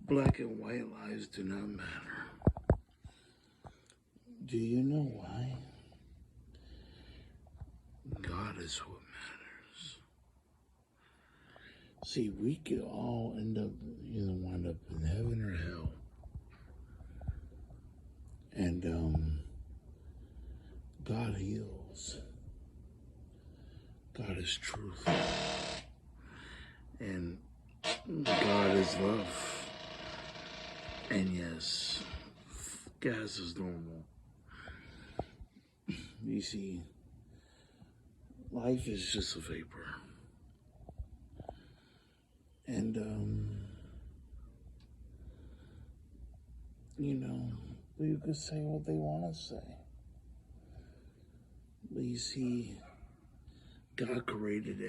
Black and white lives do not matter. Do you know why? God is what matters. See, we could all end up, wind up in heaven or hell. And God heals. God is truth. And God is love. And yes, gas is normal. You see, life is just a vapor. And, you could say what they want to say. But you see, God created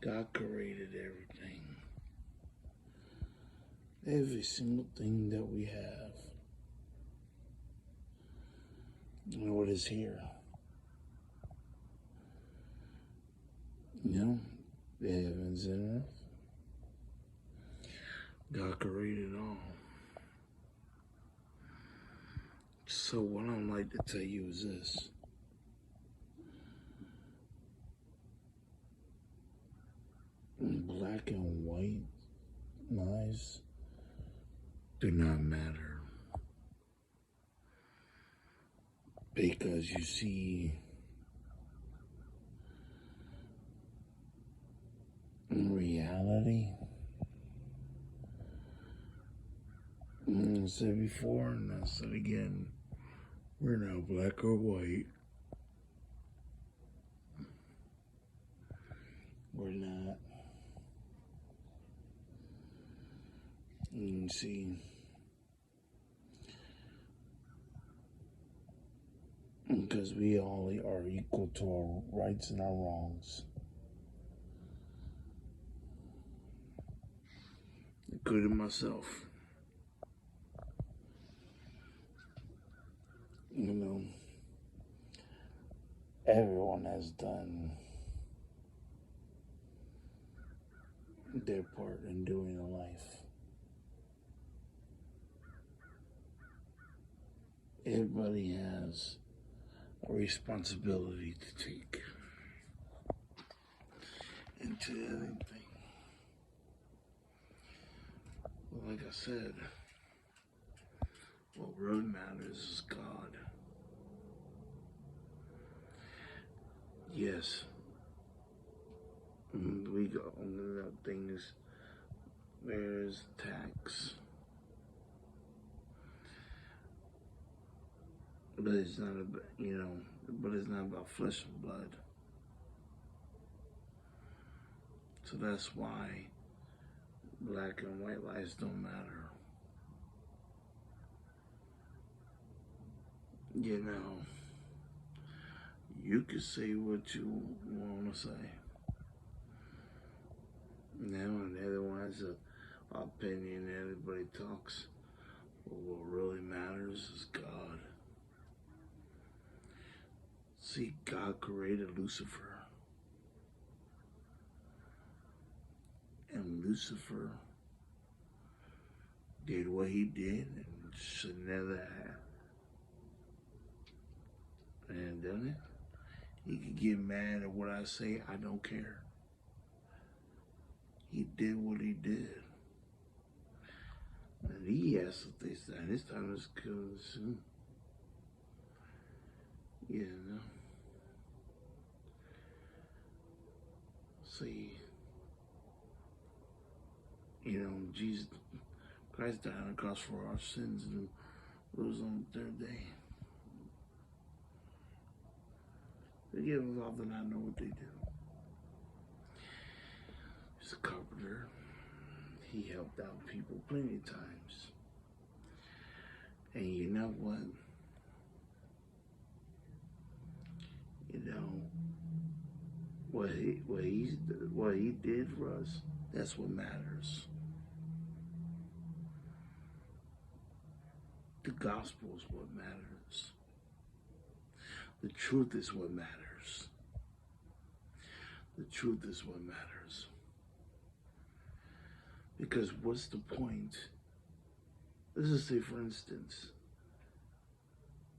God created everything. Every single thing that we have. You know what is here? The heavens and earth. God created all. So what I'd like to tell you is this. Black and white lives do not matter. Because you see, in reality, I said before and I said again, we're not black or white. We're not. You see, because we all are equal to our rights and our wrongs. Including myself. Everyone has done their part in doing a life. Everybody has a responsibility to take into anything. Like I said, what really matters is God. Yes, we got things. There's tax, but it's not about but it's not about flesh and blood. So that's why black and white lives don't matter. You can say what you want to say. And everyone has an opinion, everybody talks. But what really matters is God. See, God created Lucifer. And Lucifer did what he did and should never have. And done it. He could get mad at what I say, I don't care. He did what he did. And he has to face that. And his time is coming soon. See, Jesus Christ died on the cross for our sins and rose on the third day. Forgive us all that not know what they do. He's a carpenter. He helped out people plenty of times. And you know what? What he did for us, that's what matters. The gospel is what matters. The truth is what matters. The truth is what matters. Because what's the point? Let's just say, for instance,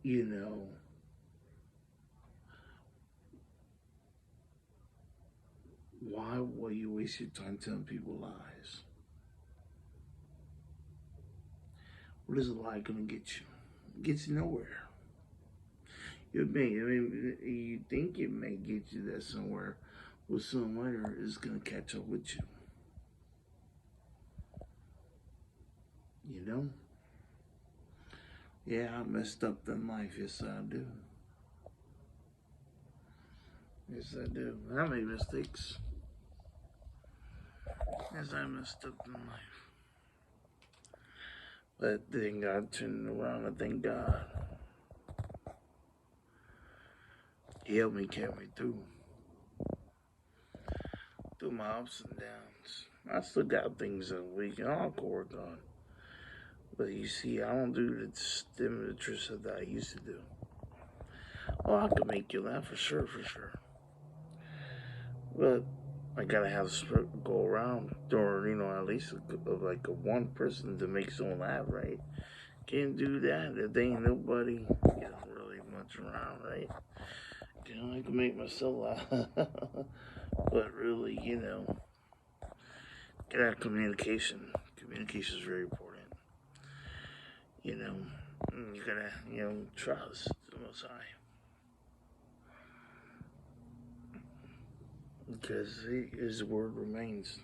you know, why will you waste your time telling people lies? What is a lie gonna get you? It gets you nowhere. You think it may get you there somewhere, but soon later it's gonna catch up with you. You know? Yeah, I messed up in life. Yes, I do. Yes, I do. I make mistakes. Yes, I messed up in life. But then God turned it around. I thank God. He helped me carry me through my ups and downs. I still got things that we can all work on. But you see, I don't do the interest that I used to do. Oh, I could make you laugh for sure. But I gotta have spirit go around, or at least like a one person to make someone laugh, right? Can't do that if there ain't nobody, really much around, right? I can make myself laugh, but really, get out communication. Communication is very important. You gotta, trust the Most High. Because His word remains.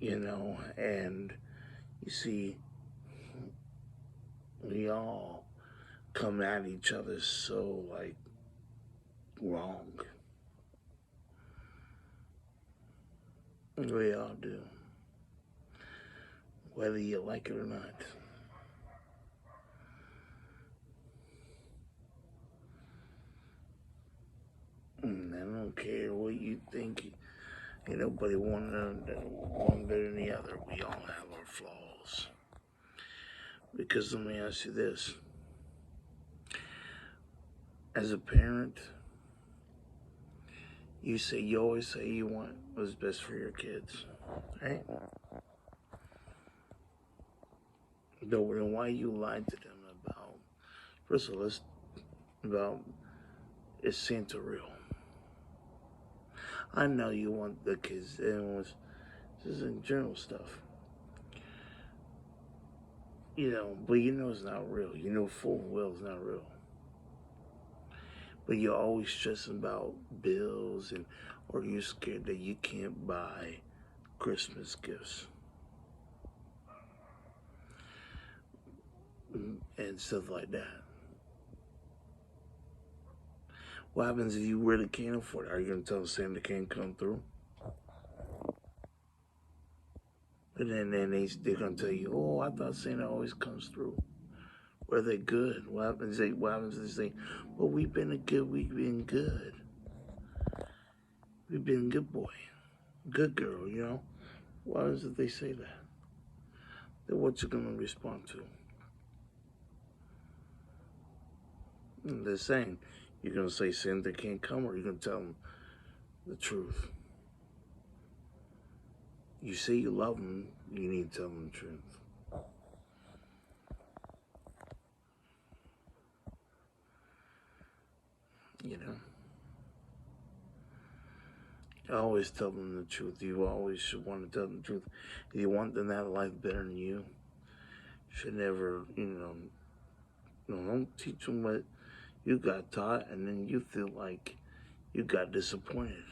And you see, we all come at each other so, wrong. We all do. Whether you like it or not. And I don't care what you think. Ain't nobody one better than the other. We all have our flaws. Because let me ask you this. As a parent, you always say you want what's best for your kids, right? Though then why you lied to them about, first of all, is Santa real? I know you want the kids, and this is in general stuff. But it's not real. Full well it's not real. But you're always stressing about bills, or you're scared that you can't buy Christmas gifts and stuff like that. What happens if you really can't afford it? Are you going to tell Santa can't come through? And then they're going to tell you, oh, I thought Santa always comes through. Were they good? What happens if they say, well, we've been good. We've been good boy, good girl, What happens if they say that? Then what you going to respond to? And they're saying, you're going to say Santa can't come, or you're going to tell them the truth. You say you love them, you need to tell them the truth. I always tell them the truth. You always should want to tell them the truth. If you want them to have a life better than you, should never, don't teach them what you got taught, and then you feel like you got disappointed.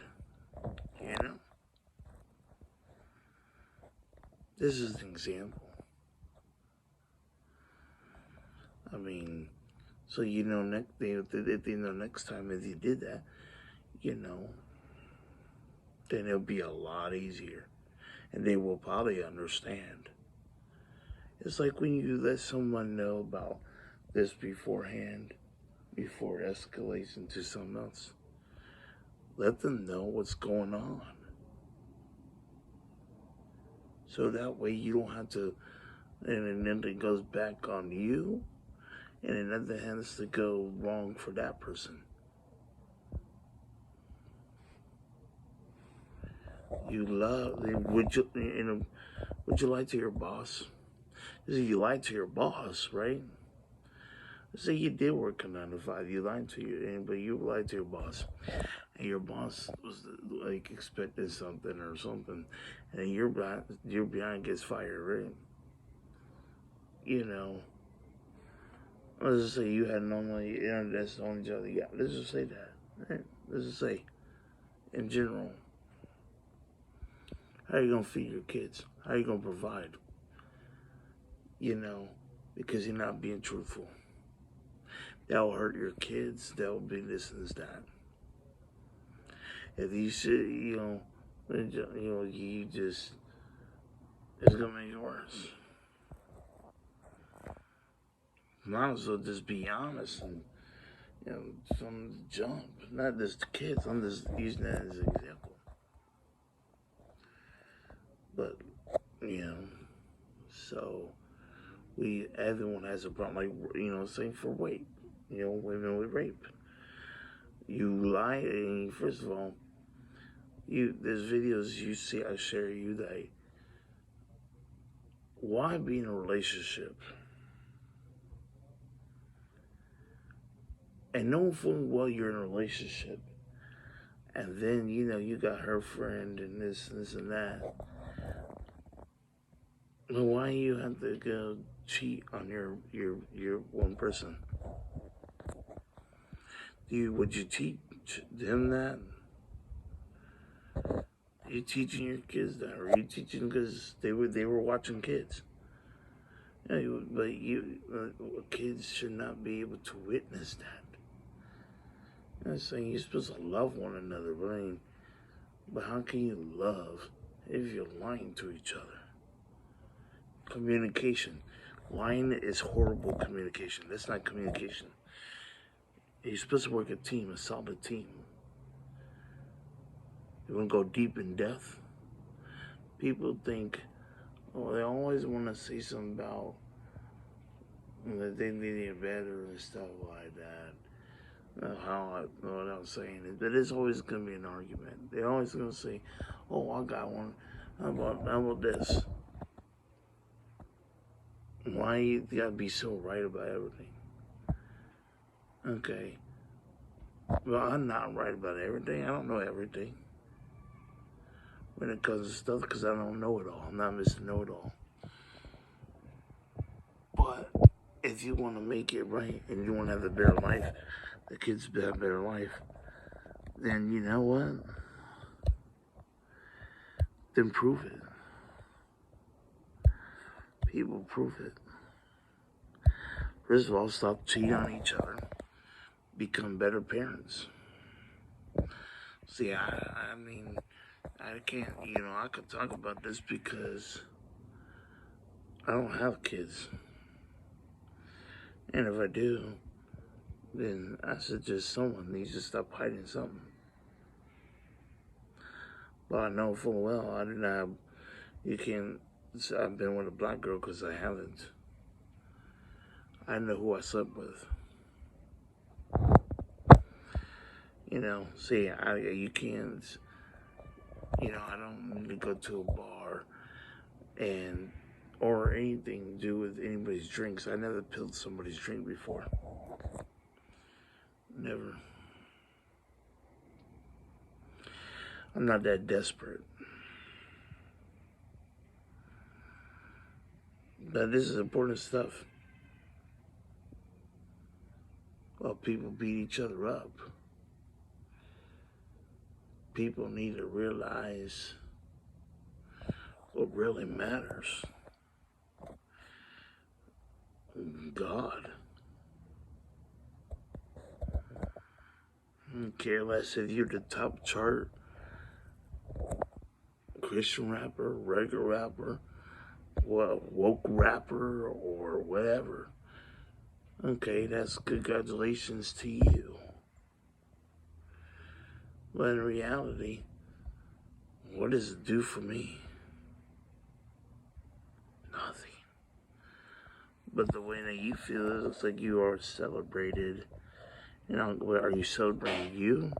This is an example. I mean, so if next time if you did that, then it'll be a lot easier, and they will probably understand. It's like when you let someone know about this beforehand, before it escalates into something else. Let them know what's going on. So that way you don't have to, and then it goes back on you, and another has to go wrong for that person. You love. Would you lie to your boss? You lied to your boss, right? Say you did work a 9 to 5. You lied to but you lied to your boss, and your boss was like expecting something or something, and your behind gets fired, right? You know, let's just say you had normally that's the only job you got. Let's just say that. Right? Let's just say, in general, how are you gonna feed your kids? How are you gonna provide? You know, because you're not being truthful. That will hurt your kids. That will be this and that. If you should, you just, it's gonna make it worse. Might as well just be honest and, from the jump. Not just the kids. I'm just using that as an example. But, so everyone has a problem. Like, same for rape. Women with rape. You lie, and first of all, there's videos you see, I share you that, why be in a relationship and knowing full well you're in a relationship, and then you got her friend and this and that. Well, why you have to go cheat on your one person? Would you teach them that? Are you teaching your kids that? Or are you teaching because they were watching kids? But kids should not be able to witness that. I'm saying you're supposed to love one another, but how can you love if you're lying to each other? Communication. Lying is horrible communication. That's not communication. You're supposed to work a team, a solid team. You want to go deep in depth? People think, they always want to say something about that they need it better and stuff like that. How I know what I'm saying is, but it's always going to be an argument. They're always going to say, "Oh, I got one. How about this?" Why you gotta be so right about everything? Okay. Well, I'm not right about everything. I don't know everything when it comes to stuff because I don't know it all. I'm not Mr. Know-It-All. But if you want to make it right and you want to have a better life, the kids have a better life, then you know what? Then prove it. People prove it. First of all, stop cheating on each other. Become better parents. See, I mean, I can't, I could talk about this because I don't have kids. And if I do, then I suggest someone needs to stop hiding something. But I know full well I didn't have, I've been with a black girl because I haven't. I know who I slept with. See, you can't, I don't need to go to a bar or anything to do with anybody's drinks. I never pilled somebody's drink before. Never. I'm not that desperate. But this is important stuff. Well, people beat each other up. People need to realize what really matters. God. I don't care less if you're the top chart, Christian rapper, regular rapper, woke rapper, or whatever. Okay, that's congratulations to you. But in reality, what does it do for me? Nothing. But the way that you feel, it looks like you are celebrated. Are you celebrating you?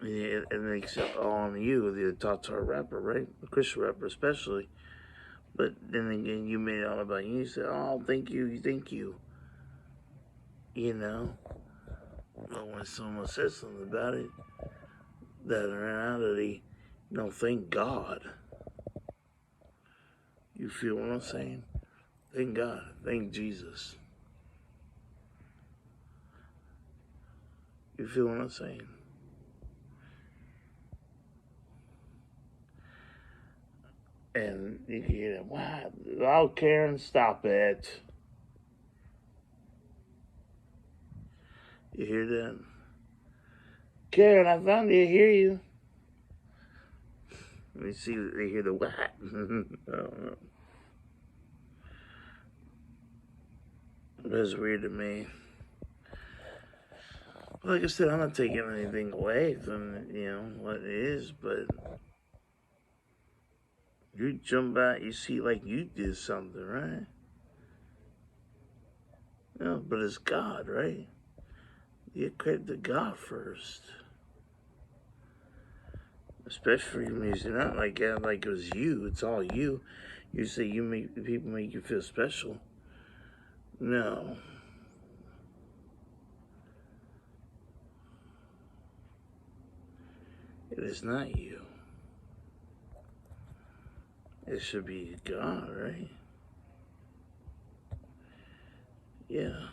it makes it all on you, the Tatar rapper, right? The Christian rapper especially. But then again, you made it all about you. You said, oh, thank you, thank you. You know? But when someone says something about it, that in reality, thank God. You feel what I'm saying? Thank God. Thank Jesus. You feel what I'm saying? And you can hear that, wow, oh, Karen, stop it. You hear that? Karen, I found you, I hear you. They hear the what? I don't know. That's weird to me. Like I said, I'm not taking anything away from, what it is, but you jump out, you see like you did something, right? But it's God, right? You credit to God first. Especially for music, not like it was you, it's all you. You say people make you feel special. No. It is not you. It should be God, right? Yeah.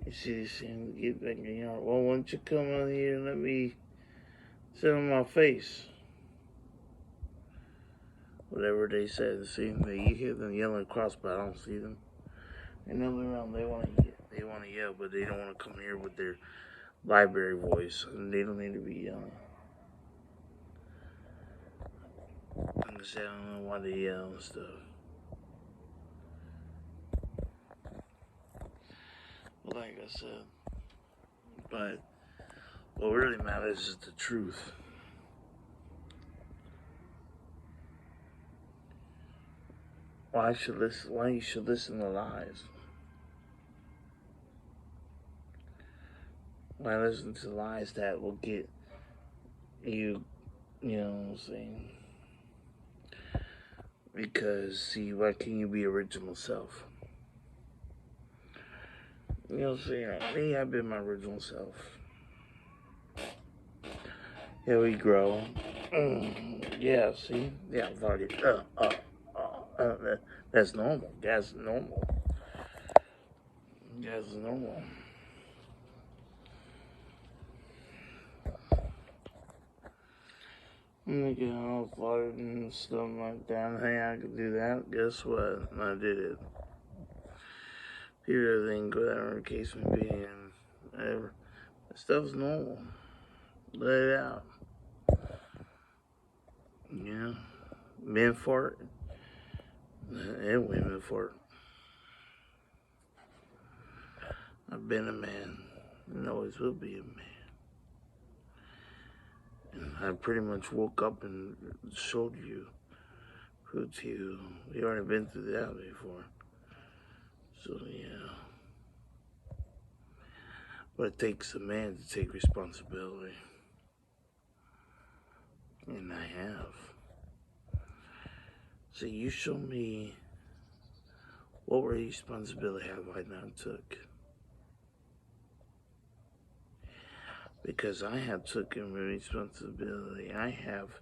You see this thing, get back in your heart. Well, why don't you come on here and let me sit on my face? Whatever they said. See, you hear them yelling across, but I don't see them. They know they're around. They want to yell, but they don't want to come here with their library voice, and they don't need to be yelling. I'm gonna say I don't know why they yell and stuff. But like I said, but what really matters is the truth. Why you should listen to lies? Why listen to lies that will get you, you know what I'm saying? Because, see, why can't you be original self? You know what I'm saying? Me, I've been my original self. Yeah, we grow. Yeah, see? Yeah, I've already, that's normal. That's normal. That's normal. I'm getting all flooded and stuff like that. Hey, I could do that. Guess what? I did it. Period, everything, whatever the case may be, and whatever. That stuff's normal. Let it out. Men fart and women fart. I've been a man and always will be a man. And I pretty much woke up and showed you, proved to you. We already been through that before. So, yeah. But it takes a man to take responsibility. And I have. So you show me what responsibility have I not took. Because I have taken responsibility. I have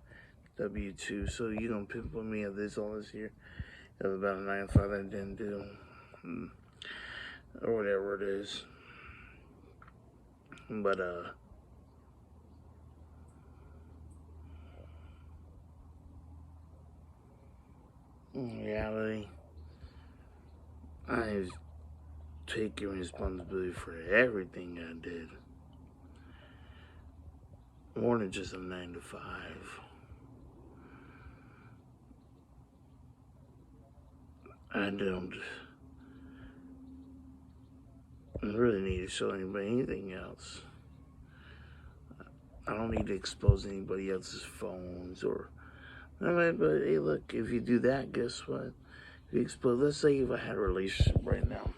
W-2, so you don't pinpoint me of this all this year. Of about a 9 to 5 I didn't do. Or whatever it is. But, in reality, I've taken responsibility for everything I did. More than just a 9 to 5. I don't really need to show anybody anything else. I don't need to expose anybody else's phones or... But hey, look, if you do that, guess what? If you expose... Let's say if I had a relationship right now.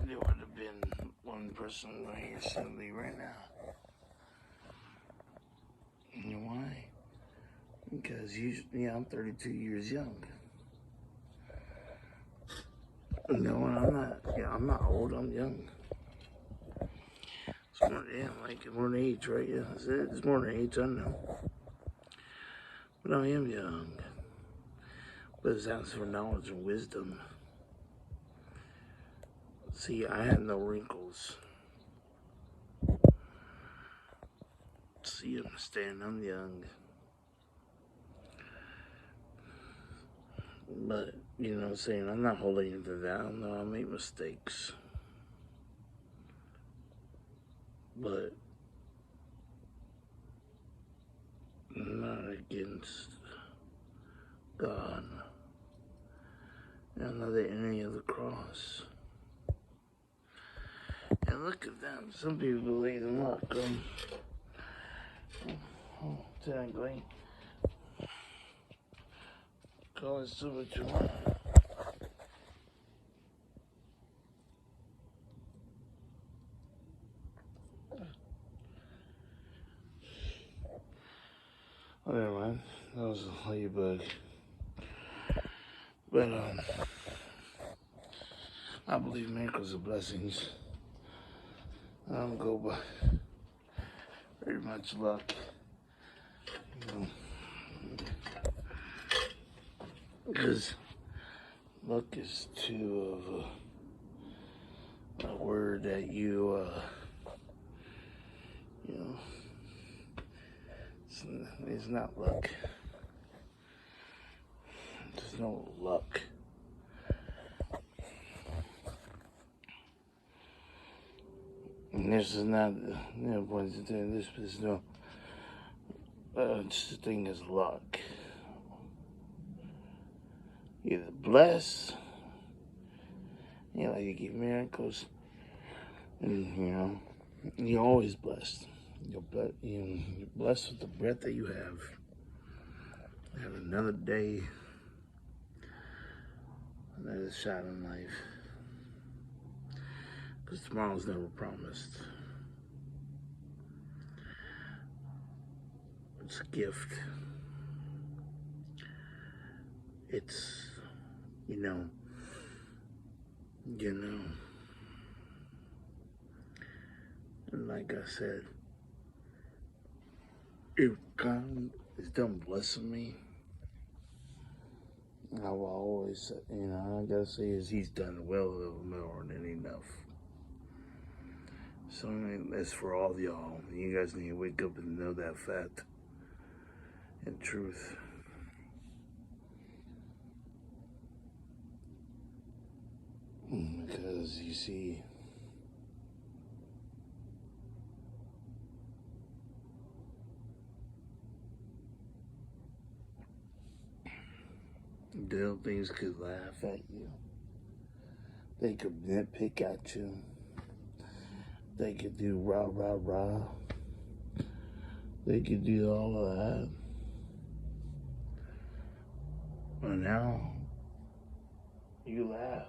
It would have been... one person right here, 70 right now. You know why? Because I'm 32 years young. No, I'm not old, I'm young. It's more than age, right? Yeah, it's more than age, I know. But I am young. But it's asking for knowledge and wisdom. See, I had no wrinkles. See, I'm young. But, you know what I'm saying? I'm not holding it down. No, I make mistakes. But I'm not against God. I'm not the enemy of the cross. And look at them. Some people believe in luck. Technically, call it so what you want. Oh, never mind. That was a ladybug. But, I believe miracles are blessings. I don't go by very much luck. Because luck is too of a word that you know, it's not luck. There's no luck. And this is not, point to this, there's no such thing as luck. You're blessed, you get miracles, and you're always blessed. You're blessed with the breath that you have. Have another day, another shot in life. Because tomorrow's never promised. It's a gift. It's, and like I said, if God is done blessing me, I will always, I gotta say is He's done well, a little more than enough. So that's for all of y'all. You guys need to wake up and know that fact and truth. Because you see, little things could laugh at you. They could nitpick at you. They could do rah, rah, rah. They could do all of that. But now, you laugh.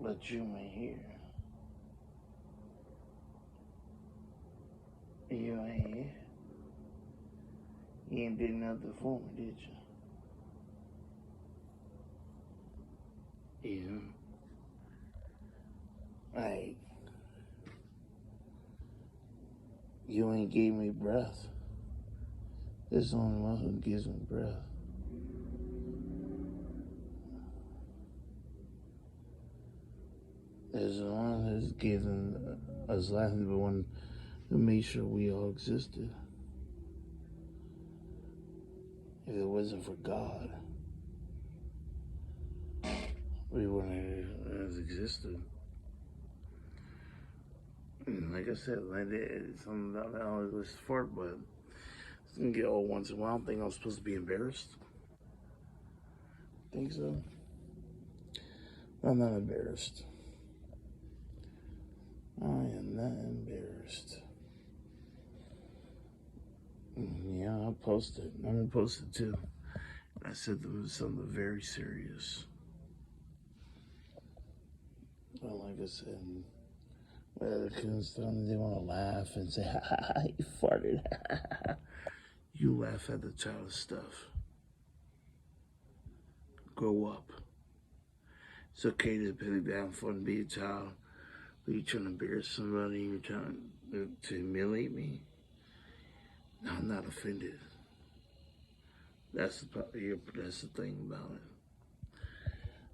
But you may hear. You ain't here. You ain't did nothing for me, did you? Like, you ain't gave me breath. There's only one who gives me breath. There's the one who's given us life, the one who made sure we all existed. If it wasn't for God, we wouldn't have existed. Like I said, something about that I always wish for, but it's gonna get old once in a while. I think I'm supposed to be embarrassed. Think so? I'm not embarrassed. I am not embarrassed. Yeah, I'll post it. I'm gonna post it too. I said there was something very serious. Well, like I said, well, the kids, they want to laugh and say, ha ha ha, you farted. You laugh at the childish stuff. Grow up. It's okay to put it down fun, be a child. But you're trying to embarrass somebody, you're trying to humiliate me. I'm not offended. That's the thing about it.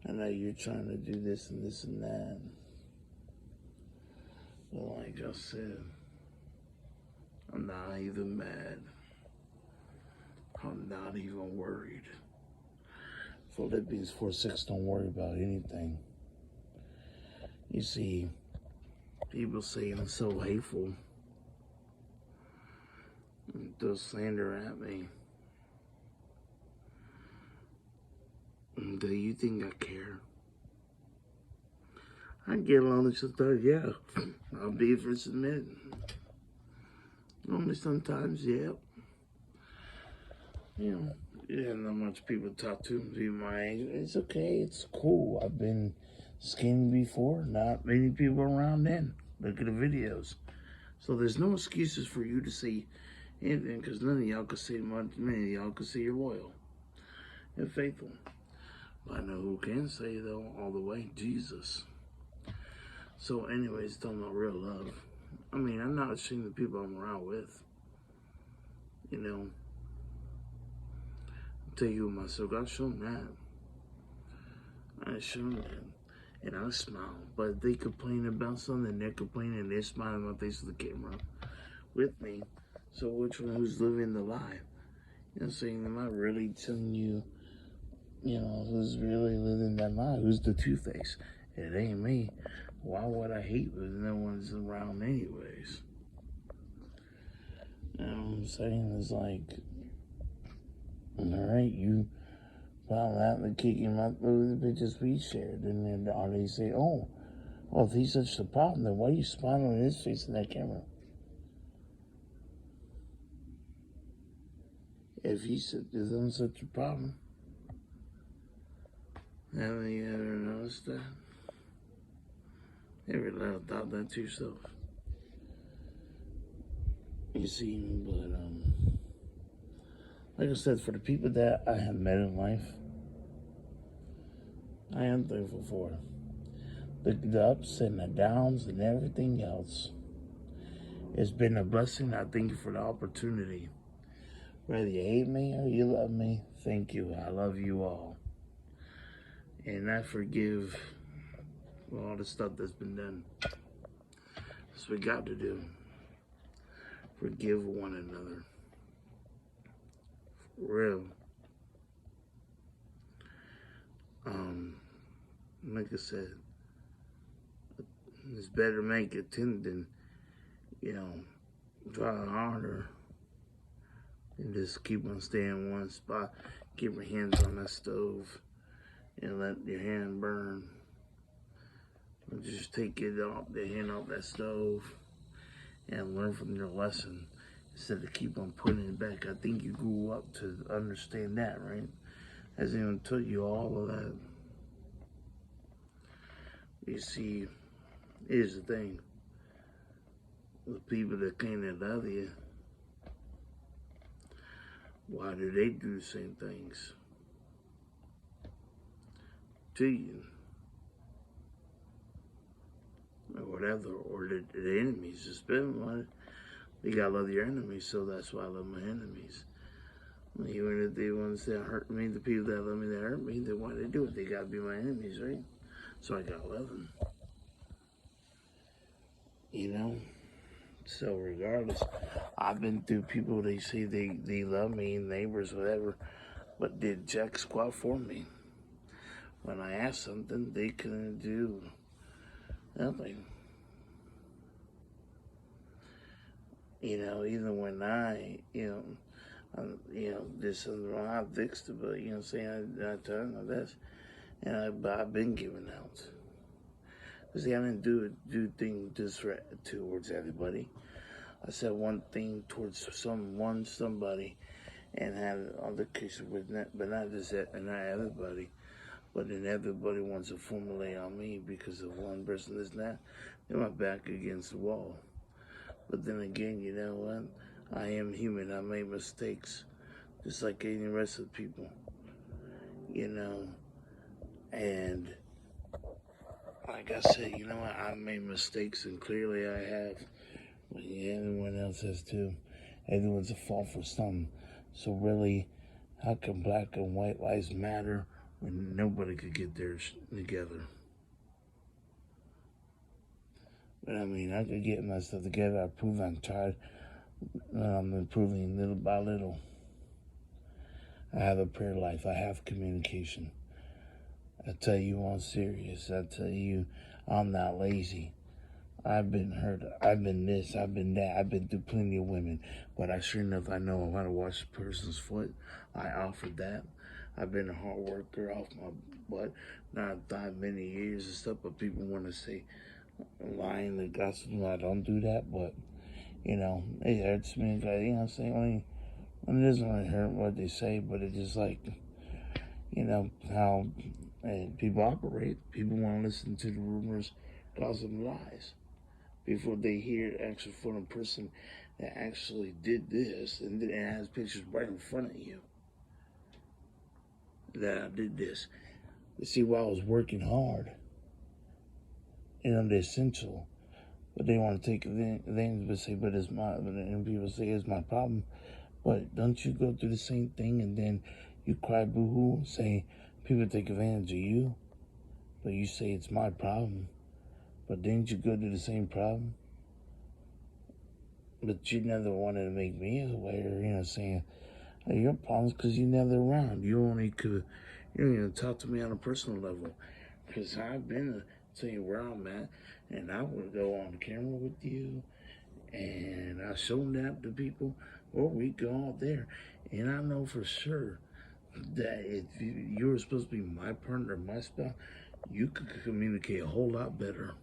I know you're trying to do this and this and that. But like I said, I'm not even mad. I'm not even worried. Philippians 4:6, don't worry about anything. You see, people saying I'm so hateful. They'll slander at me. Do you think I care? I get along sometimes, yeah. I'll be first admit. Only sometimes, yeah. You know, yeah, not much people talk to me my age. It's okay, it's cool. I've been skinny before, not many people around then. Look at the videos. So there's no excuses for you to say anything, because none of y'all can say much. Many of y'all can say you're loyal and faithful. But I know who can say, though, all the way, Jesus. So anyways, talking about real love. I mean, I'm not ashamed of the people I'm around with. You know, I'll tell you myself, I'll show them that. I show them that. And I smile. But if they complain about something, they're complaining, they're smiling in my face to the camera with me. So which one who's living the lie? You know what I'm saying? Am I really telling you, you know, who's really living that lie? Who's the two-face? It ain't me. Why would I hate when no one's around anyways? You know what I'm saying? It's like, alright, you found out the kicking out the pictures we shared. And then they say, oh, well, if he's such a problem, then why are you smiling on his face in that camera? If he's such a problem, haven't you ever noticed that? Ever thought that to yourself? You see, but like I said, for the people that I have met in life, I am thankful for the ups and the downs and everything else. It's been a blessing. I thank you for the opportunity. Whether you hate me or you love me, thank you. I love you all. And I forgive all the stuff that's been done. That's what we got to do. Forgive one another. For real. Like I said, it's better to make it 10 than, you know, try harder and just keep on staying in one spot. Keep your hands on that stove and let your hand burn. Or just take it off, the hand off that stove and learn from your lesson instead of keep on putting it back. I think you grew up to understand that, right? Hasn't even told you all of that. You see, here's the thing. The people that claim they love you, why do they do the same things to you? Or whatever, or the enemies. It's been like, you gotta love your enemies, so that's why I love my enemies. Even if they ones that hurt me, the people that love me that hurt me, then why they do it? They gotta be my enemies, right? So I gotta love them. You know? So regardless, I've been through people, they say they love me, neighbors, whatever, but did jack squat for me. When I asked something, they couldn't do nothing. You know, even when I, did something wrong, I fixed it, but, you know what I'm saying, I tried my best, and I've been giving out. See, I didn't do things towards everybody. I said one thing towards somebody, and had other cases with that, but not just that, and not everybody. But then everybody wants to formulate on me because of one person is not. They're my back against the wall. But then again, you know what? I am human. I make mistakes, just like any rest of the people. You know, and like I said, you know what? I made mistakes, and clearly I have. But yeah, everyone else has too. Everyone's a fault for something. So really, how can black and white lives matter when nobody could get theirs together? But I mean, I could get my stuff together. I prove I'm tired. I'm improving little by little. I have a prayer life. I have communication. I tell you I'm serious. I tell you I'm not lazy. I've been hurt. I've been this. I've been that. I've been through plenty of women. But I sure enough, I know how to wash a person's foot. I offered that. I've been a hard worker off my butt. Not that many years and stuff. But people want to say lying the gospel. I don't do that. But, you know, it hurts me. You know what I'm saying? It doesn't really hurt what they say. But it's just like, you know, how people operate. People want to listen to the rumors, gossip, and lies before they hear actually from a person that actually did this and has pictures right in front of you that I did this. You see, while I was working hard, you know, the essential, but they want to take things but say, but it's my, and people say it's my problem. But don't you go through the same thing and then you cry boo-hoo, say people take advantage of you, but you say it's my problem. But didn't you go through the same problem? But you never wanted to make me aware, you know, saying, hey, your problem's because you never around. You don't even talk to me on a personal level. Because I've been to tell you where I'm at, and I would go on camera with you, and I show that to people, or we go out there. And I know for sure that if you were supposed to be my partner, my spouse, you could communicate a whole lot better.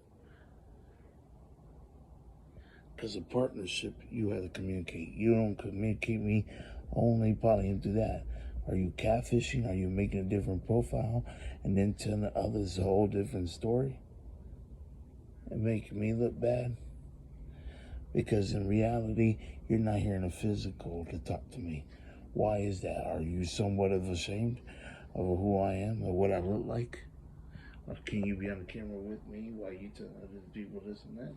Because a partnership, you have to communicate. You don't communicate me only probably into that. Are you catfishing? Are you making a different profile and then telling others a whole different story and making me look bad? Because in reality, you're not here in a physical to talk to me. Why is that? Are you somewhat of ashamed of who I am or what I look like? Or can you be on the camera with me while you tell other people this and that?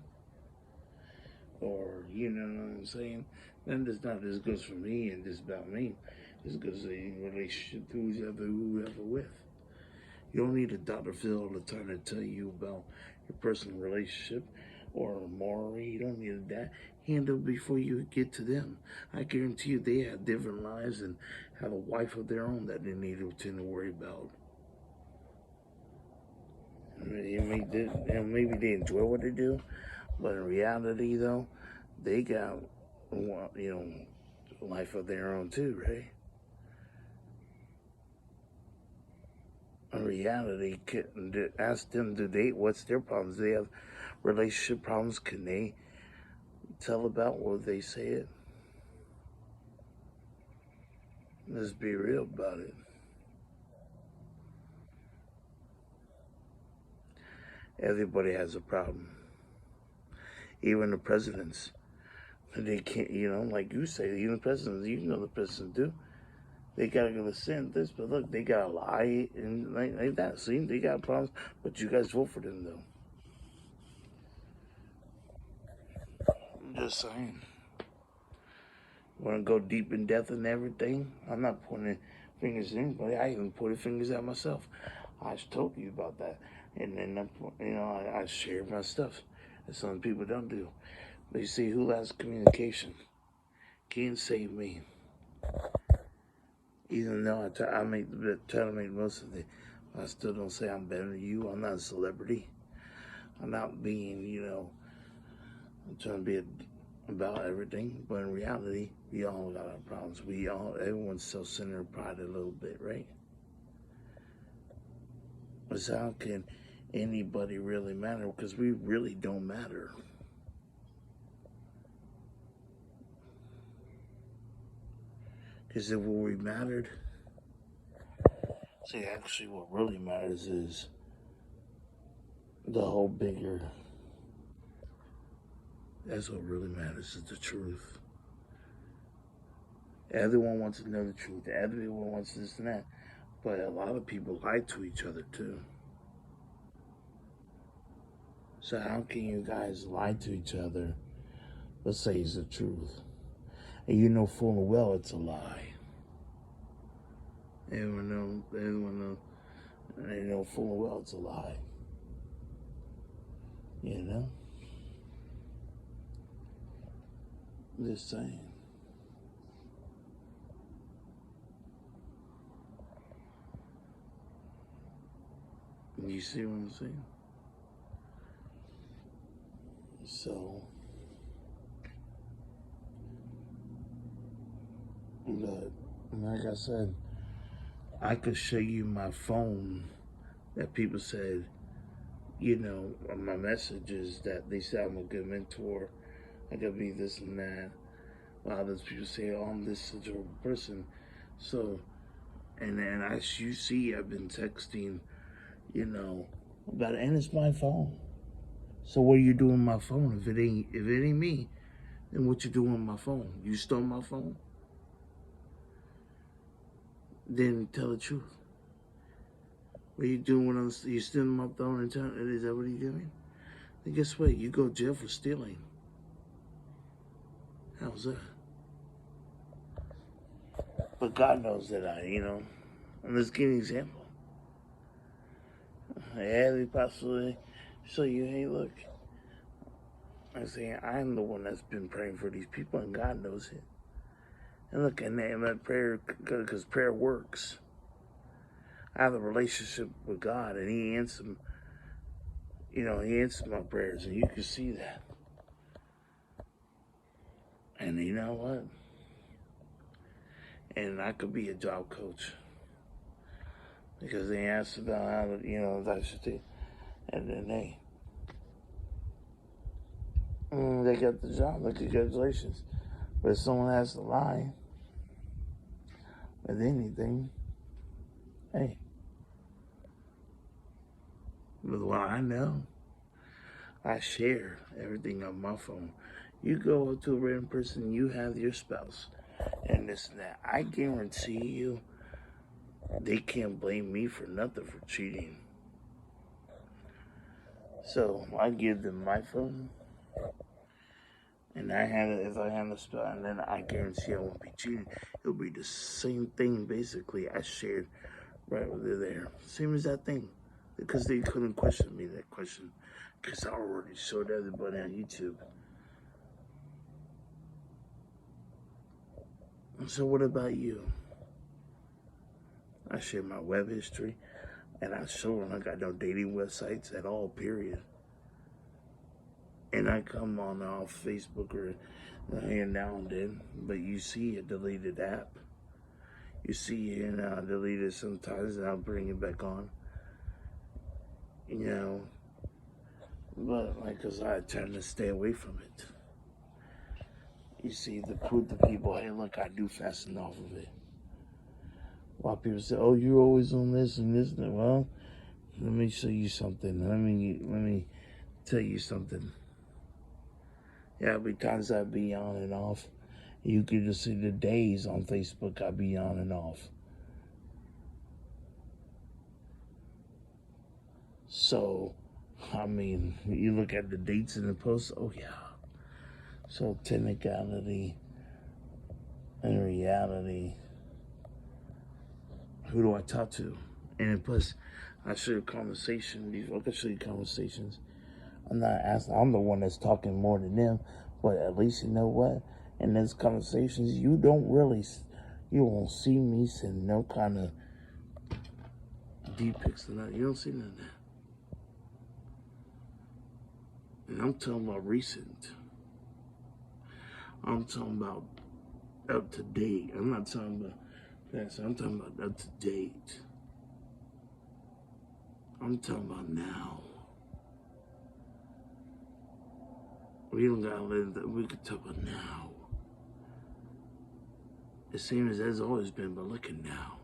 Or, you know what I'm saying? Then it's not this goes for me and this about me. This goes in relationship to whoever with. You don't need a Dr. Phil all the time to tell you about your personal relationship or Maury. You don't need that. Handle before you get to them. I guarantee you they have different lives and have a wife of their own that they need to tend to worry about. Maybe they enjoy what they do, but in reality, though, they got, you know, life of their own too, right? In reality, ask them, what's their problems? Do they have relationship problems? Can they tell about what they say it? Let's be real about it. Everybody has a problem. Even the presidents. They can't, you know, like you say, even the presidents, you know the presidents do. They gotta go to sin this, but look, they gotta lie and like that. See, they got problems, but you guys vote for them though. I'm just saying. Want to go deep in depth and everything? I'm not pointing fingers at anybody. I even pointed fingers at myself. I told you about that, and then you know I share my stuff that some people don't do. But you see, who has communication can't save me. Even though try to make most of it, I still don't say I'm better than you. I'm not a celebrity. I'm not being, you know, I'm trying to be about everything, but in reality, we all got our problems. Everyone's self-centered, pride a little bit, right? So how can anybody really matter? Because we really don't matter. Because if we mattered, See, actually, what really matters is the whole bigger. That's what really matters is the truth. Everyone wants to know the truth. Everyone wants this and that. But a lot of people lie to each other too. So how can you guys lie to each other? Let's say it's the truth. And you know full and well it's a lie. Everyone knows, they know full and well it's a lie. You know? I'm just saying. You see what I'm saying? So, but like I said, I could show you my phone that people said, my messages that they said I'm a good mentor. I could be this and that. A lot of those people say, oh, I'm this such a person. So, and then as you see, I've been texting, about it, and it's my phone. So what are you doing with my phone? If it ain't me, then what you doing with my phone? You stole my phone? Then tell the truth. What are you doing when you stealing my phone and telling? Is that what you're doing? Then guess what? You go to jail for stealing. How's that? But God knows that and let's give an example. Every possibility. So hey, look. I'm saying I'm the one that's been praying for these people, and God knows it. And look, and that prayer, because prayer works. I have a relationship with God, and He answers, He answers my prayers, and you can see that. And you know what? And I could be a job coach because they asked about how that should do, and then they got the job. Like, congratulations. But if someone has to lie with anything, hey, with what I know, I share everything on my phone. You go up to a random person, you have your spouse, and this and that. I guarantee you, they can't blame me for nothing for cheating. So I give them my phone, and if I had a spouse, and then I guarantee I won't be cheating. It'll be the same thing basically I shared right over there. Same as that thing, because they couldn't question me that question, because I already showed everybody on YouTube. So what about you? I share my web history, and I show them I got no dating websites at all, period. And I come on Facebook or here now and then, but you see a deleted app. You see it and I'll delete it sometimes, and I'll bring it back on. But because I tend to stay away from it. You see, to prove to people, hey, look, I do fasten off of it. While people say, oh, you're always on this and this and that. Well, let me show you something. Let me tell you something. Yeah, every times I be on and off. You can just see the days on Facebook I be on and off. So, you look at the dates in the post, oh yeah. So technicality and reality, who do I talk to? And plus, I show you conversation. I can show you conversations. I'm not asking. I'm the one that's talking more than them. But at least you know what? In those conversations, you won't see me send no kind of deep pics or nothing. You don't see none of that. And I'm talking about recent. I'm talking about up to date. I'm not talking about past. I'm talking about up to date. I'm talking about now. We don't gotta live that. We could talk about now. The same as always been, but look at now.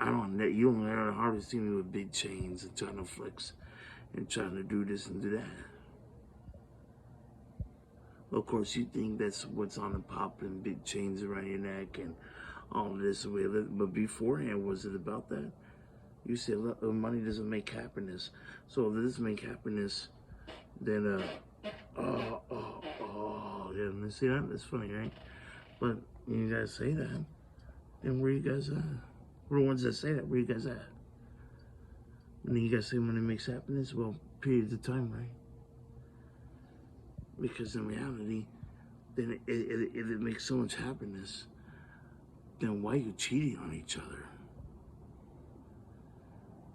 I don't. You don't ever hardly see me with big chains and trying to flex and trying to do this and do that. Of course, you think that's what's on the pop and big chains around your neck and all this with it. But beforehand, was it about that? You said money doesn't make happiness. So if it doesn't make happiness, then yeah. See that? That's funny, right? But you guys say that, then where you guys at? We're the ones that say that. Where you guys at? And then you guys say money makes happiness. Well, periods of time, right? Because in reality, then if it makes so much happiness, then why are you cheating on each other?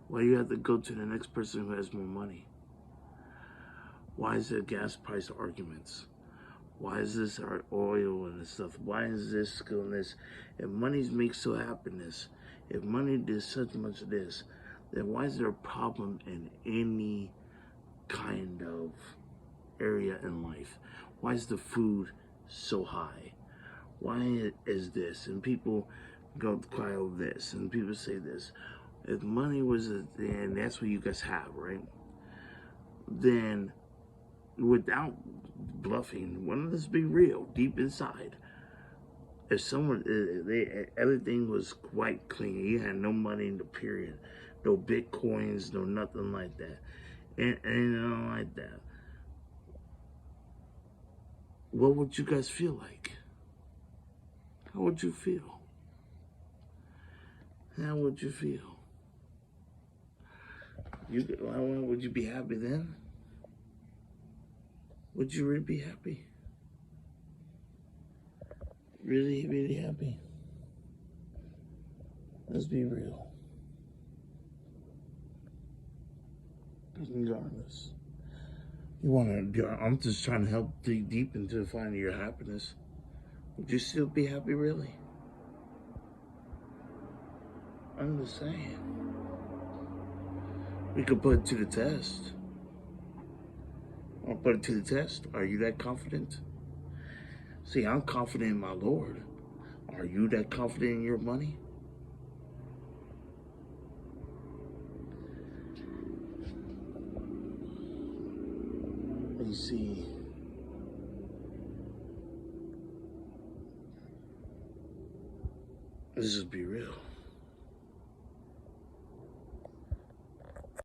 Why do you have to go to the next person who has more money? Why is there gas price arguments? Why is this our oil and this stuff? Why is this and this? If money makes so happiness, if money does such much of this, then why is there a problem in any kind of area in life? Why is the food so high? Why is this? And people go cry over this, and people say this. If money was, and that's what you guys have, right? Then, without bluffing, why not us be real, deep inside? If someone, everything was quite clean, you had no money in the period, no bitcoins, no nothing like that, and nothing like that. What would you guys feel like? How would you feel? How would you feel? Would you be happy then? Would you really be happy? Really, really happy? Let's be real. Regardless. I'm just trying to help dig deep into finding your happiness. Would you still be happy, really? I'm just saying. We could put it to the test. I'll put it to the test. Are you that confident? See, I'm confident in my Lord. Are you that confident in your money? You see, let's just be real.